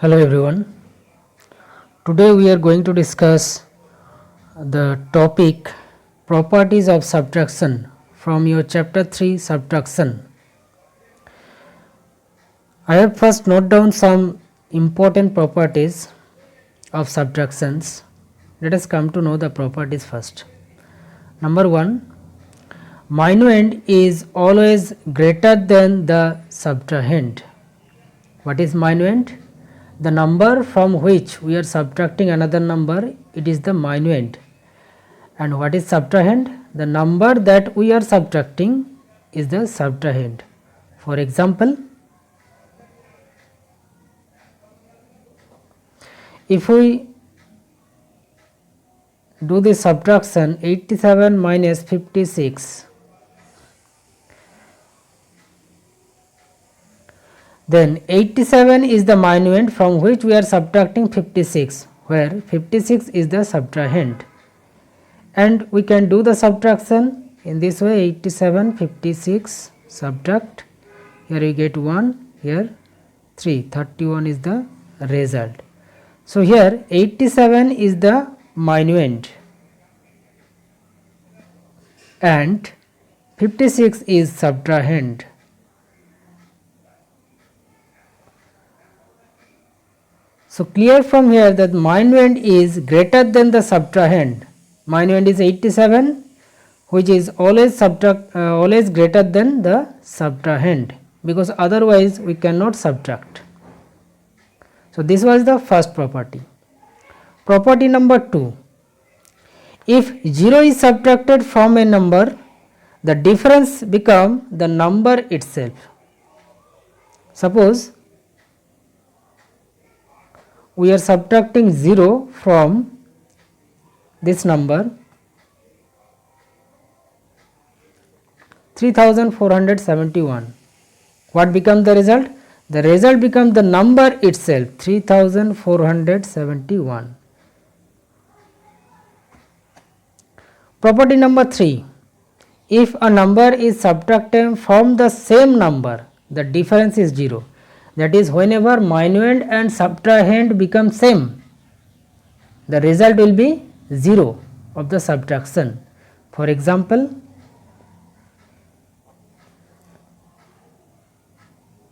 Hello everyone. Today we are going to discuss the topic properties of subtraction from your chapter 3 subtraction. I have first note down some important properties of subtractions. Let us come to know the properties first. Number 1, minuend is always greater than the subtrahend. What is minuend? The number from which we are subtracting another number, it is the minuend. And what is subtrahend? The number that we are subtracting is the subtrahend. For example, if we do the subtraction 87 minus 56, then 87 is the minuend from which we are subtracting 56, where 56 is the subtrahend. And we can do the subtraction in this way: 87, 56, subtract, here we get 1, here 3, 31 is the result. So here 87 is the minuend and 56 is subtrahend. So clear from here that minuend is greater than the subtrahend. Minuend is 87, which is always greater than the subtrahend, because otherwise we cannot subtract. So this was the first property. Property number 2, if 0 is subtracted from a number, the difference become the number itself. Suppose we are subtracting 0 from this number 3471. What becomes the result? The result becomes the number itself, 3471. Property number 3, if a number is subtracted from the same number, the difference is 0. That is, whenever minuend and subtrahend become same, the result will be 0 of the subtraction. For example,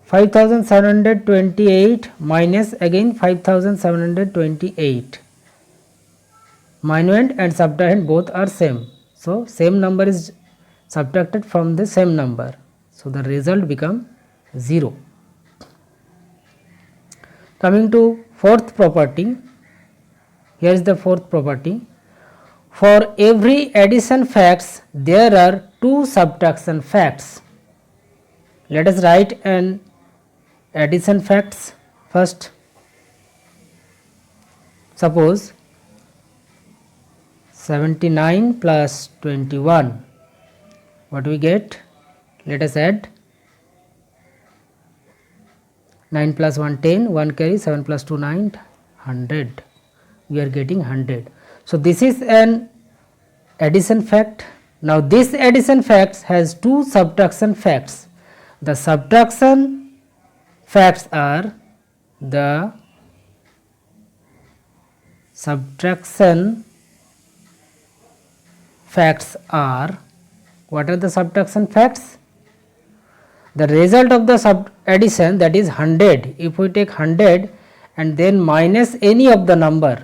5728 minus again 5728. Minuend and subtrahend both are same. So same number is subtracted from the same number. So the result become 0. Coming to fourth property, here is the fourth property. For every addition facts, there are 2 subtraction facts. Let us write an addition facts first. Suppose 79 plus 21. What we get? Let us add. 9 plus 1 10, 1 carry, 7 plus 2 9, 100. We are getting 100. So this is an addition fact. Now this addition fact has 2 subtraction facts. The subtraction facts are the what are the subtraction facts? The result of the addition, that is 100. If we take 100 and then minus any of the number,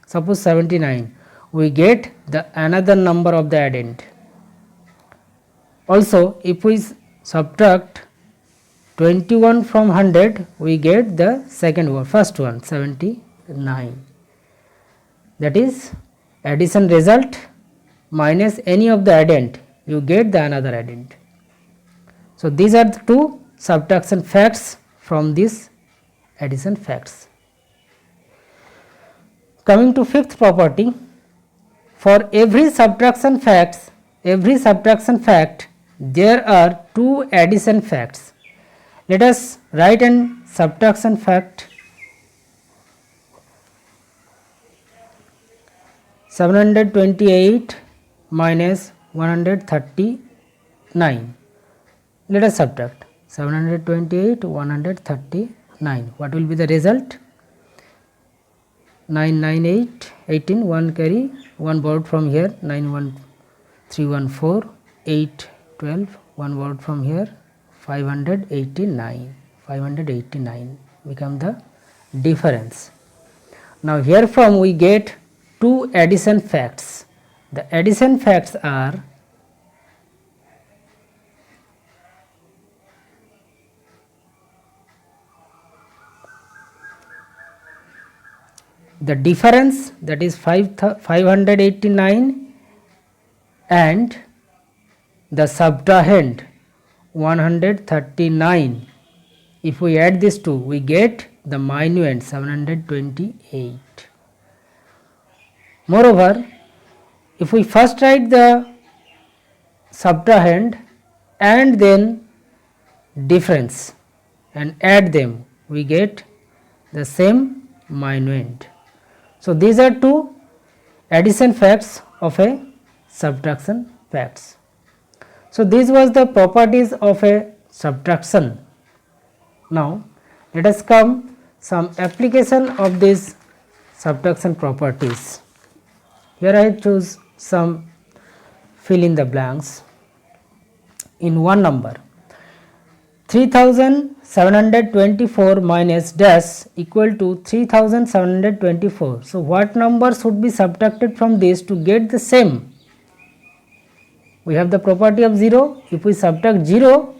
suppose 79, we get the another number of the addend. Also, if we subtract 21 from 100, we get the first one 79. That is addition result minus any of the addend, you get the another addend. So these are the 2 subtraction facts from this addition facts. Coming to fifth property, for every subtraction fact, there are 2 addition facts. Let us write an subtraction fact. 728 minus 139. Let us subtract 728 139. What will be the result? 9 9 8 18, 1 carry, 1 borrowed from here, 9 1 3 1 4, 8 12, 1 borrowed from here, 589 become the difference. Now here from we get two addition facts. The addition facts are the difference, that is 589, and the subtrahend 139. If we add these two, we get the minuend 728. Moreover, if we first write the subtrahend and then difference and add them, we get the same minuend. So these are two addition facts of a subtraction facts. So this was the properties of a subtraction. Now let us come some application of these subtraction properties. Here I choose some fill in the blanks. In one number, 3724 minus dash equal to 3724. So what number should be subtracted from this to get the same? We have the property of 0. If we subtract 0,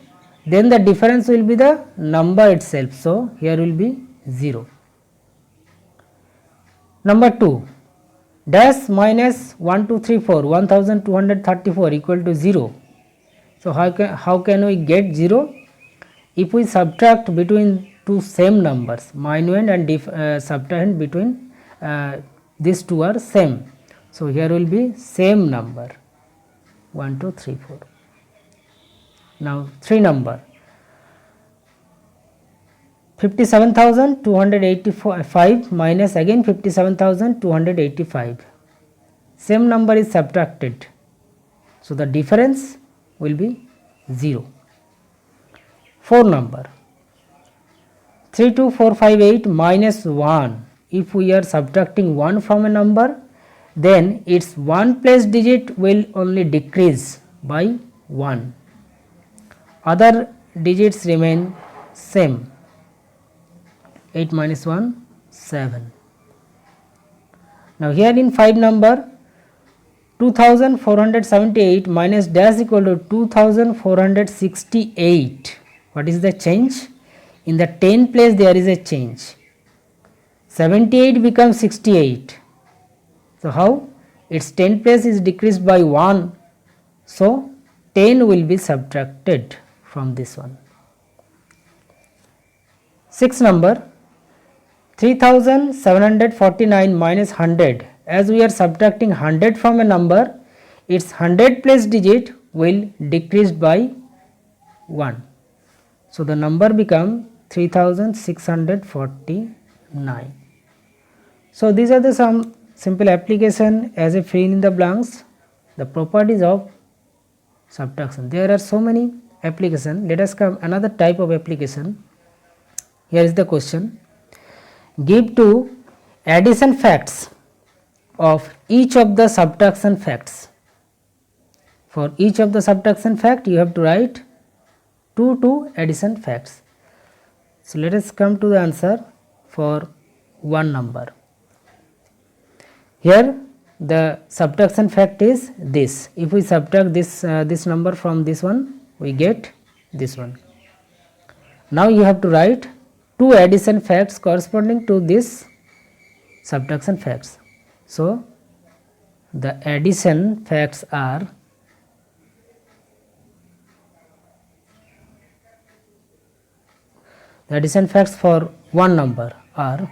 then the difference will be the number itself. So here will be 0. Number 2, dash minus 1234, 1234 equal to 0. So how can we get 0? If we subtract between two same numbers, minuend and subtrahend between these two are same. So here will be same number 1 2 3 4. Now 3 number, 57,285 minus again 57,285. Same number is subtracted. So the difference will be 0. 4 number, 32458 minus 1. If we are subtracting 1 from a number, then its 1 place digit will only decrease by 1. Other digits remain same. 8 minus 1, 7. Now here in 5 number, 2478 minus dash equal to 2468. What is the change? In the 10 place there is a change. 78 becomes 68. So how? Its 10 place is decreased by 1. So 10 will be subtracted from this one. 6 number, 3749 minus 100. As we are subtracting 100 from a number, its 100 place digit will decrease by 1. So the number become 3649. So these are the some simple application as a fill in the blanks, the properties of subtraction. There are so many application. Let us come another type of application. Here is the question. Give two addition facts of each of the subtraction facts. For each of the subtraction fact you have to write two addition facts. So let us come to the answer for one number. Here the subtraction fact is this. If we subtract this number from this one, we get this one. Now you have to write two addition facts corresponding to this subtraction facts. So the addition facts are the addition facts for one number are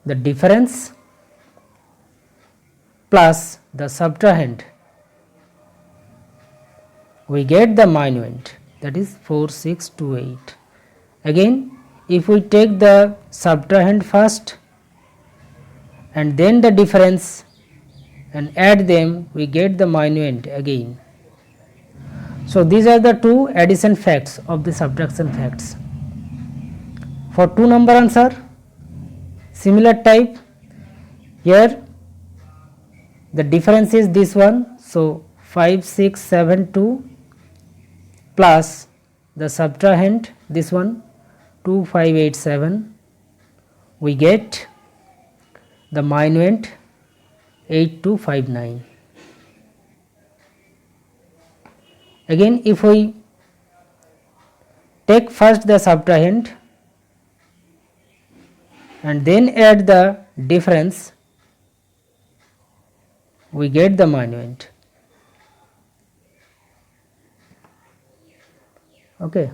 the difference plus the subtrahend. We get the minuend, that is 4628. Again, if we take the subtrahend first and then the difference and add them, we get the minuend again. So these are the two addition facts of the subtraction facts. For 2 number answer, Similar type here, the difference is this one. So 5672 plus the subtrahend this one 2587, we get the minuend 8259. Again, if we take first the subtrahend and then add the difference, we get the minuend. Okay.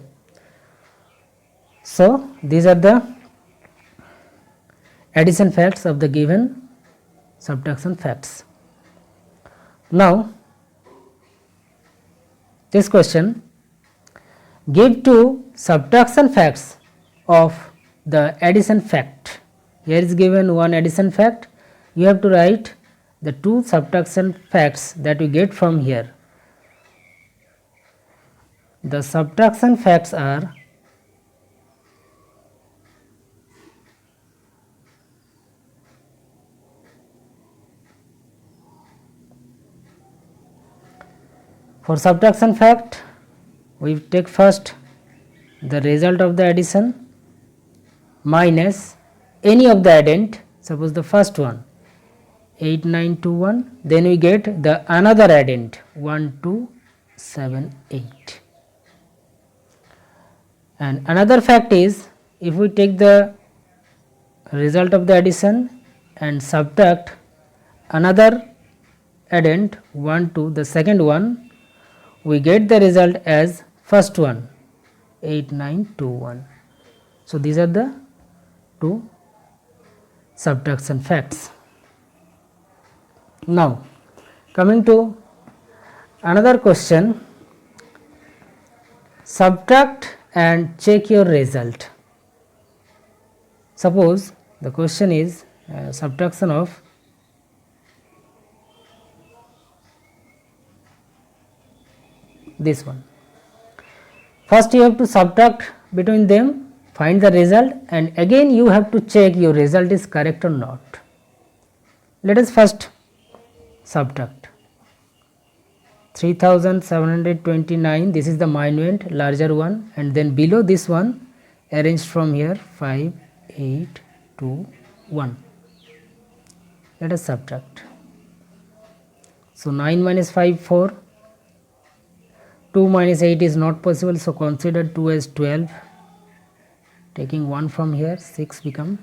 So these are the addition facts of the given subtraction facts. Now this question, give two subtraction facts of the addition fact. Here is given one addition fact, you have to write the two subtraction facts that you get from here. The subtraction facts are for subtraction fact, we take first the result of the addition minus any of the addend, suppose the first one 8921, then we get the another addend 1278. And another fact is, if we take the result of the addition and subtract another addend 1 2, the second one, we get the result as first one 8921. So these are the two subtraction facts. Now coming to another question, subtract and check your result. Suppose the question is subtraction of this one. First you have to subtract between them, find the result, and again you have to check your result is correct or not. Let us first subtract 3729, this is the minuend, larger one, and then below this one arranged from here 5 8 2 1. Let us subtract. So 9 minus 5 4, 2 minus 8 is not possible, so consider 2 as 12, taking 1 from here 6 become,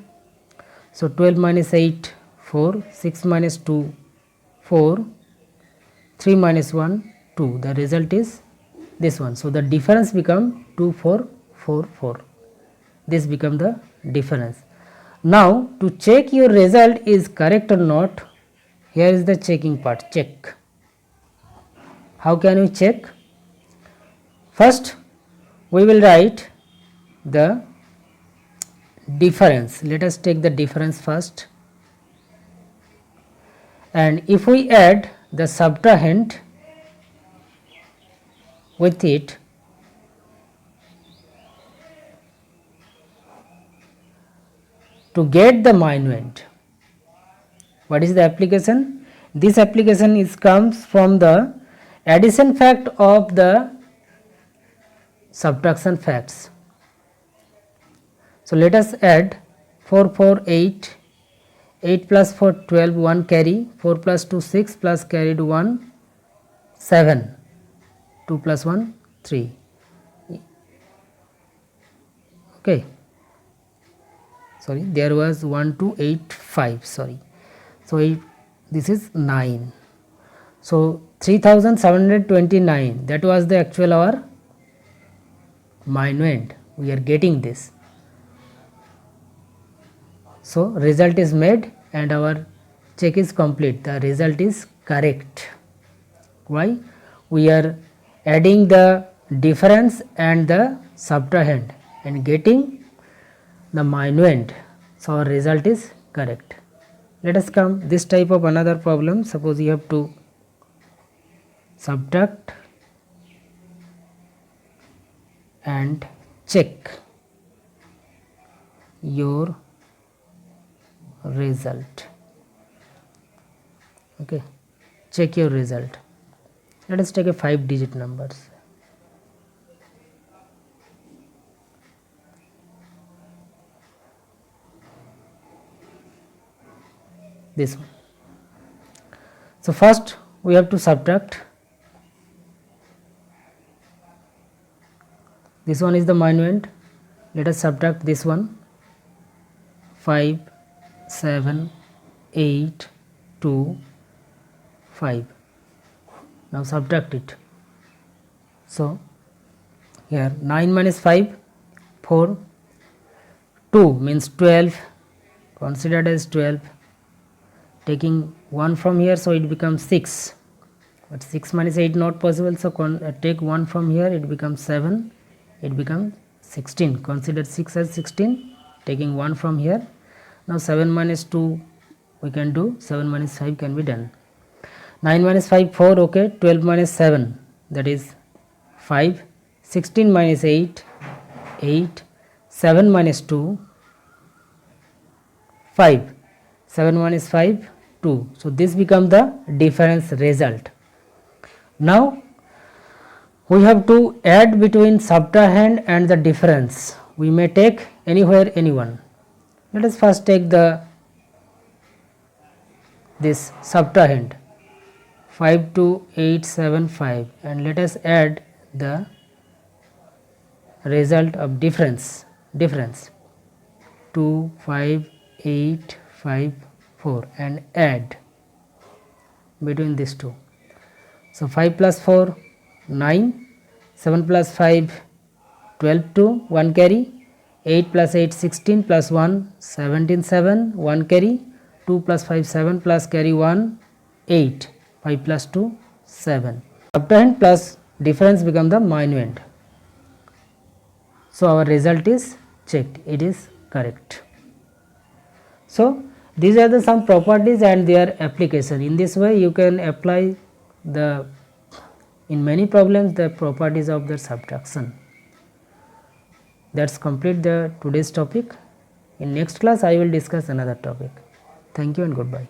so 12 minus 8 4, 6 minus 2 4, 3 minus 1 2, the result is this one. So the difference become 2444, this become the difference. Now to check your result is correct or not, here is the checking part, check. How can we check? First we will write the difference. Let us take the difference first, and if we add the subtrahend with it, to get the minuend. What is the application? This application is comes from the addition fact of the subtraction facts. So let us add 4 4 8, 8 plus 4 12, 1 carry, 4 plus 2 6 plus carried 1 7, 2 plus 1 3. Okay, sorry, there was 1 2 8 5, sorry, so this is 9. So 3729, that was the actual our minuend, we are getting this. So result is made and our check is complete, the result is correct. Why? We are adding the difference and the subtrahend and getting the minuend, so our result is correct. Let us come this type of another problem. Suppose you have to subtract and check your result. Okay, check your result. Let us take a 5-digit numbers. This one. So first we have to subtract. This one is the minuend. Let us subtract this one. 5, 7, 8, 2, 5. Now subtract it. So here 9 minus 5, 4, 2 means 12, considered as 12. Taking 1 from here, so it becomes 6, but 6 minus 8 not possible, so take 1 from here, it becomes 7, it becomes 16. Consider 6 as 16, taking 1 from here. Now 7 minus 2 we can do, 7 minus 5 can be done. 9 minus 5, 4, okay. 12 minus 7, that is 5. 16 minus 8, 8. 7 minus 2, 5. 7 minus 5, 2. So this becomes the difference result. Now we have to add between subtrahend and the difference. We may take anywhere, anyone. Let us first take this subtrahend, 52875, and let us add the result of difference 25854 and add between these two. So 5 plus 4, 9, 7 plus 5, 12, 2, 1 carry, 8 plus 8, 16 plus 1, 17, 7, 1 carry, 2 plus 5, 7 plus carry 1, 8, 5 plus 2, 7. Subtrahend plus difference become the minuend. So our result is checked, it is correct. So these are the some properties and their application. In this way you can apply in many problems the properties of the subtraction. That's complete the today's topic. In next class I will discuss another topic. Thank you and goodbye.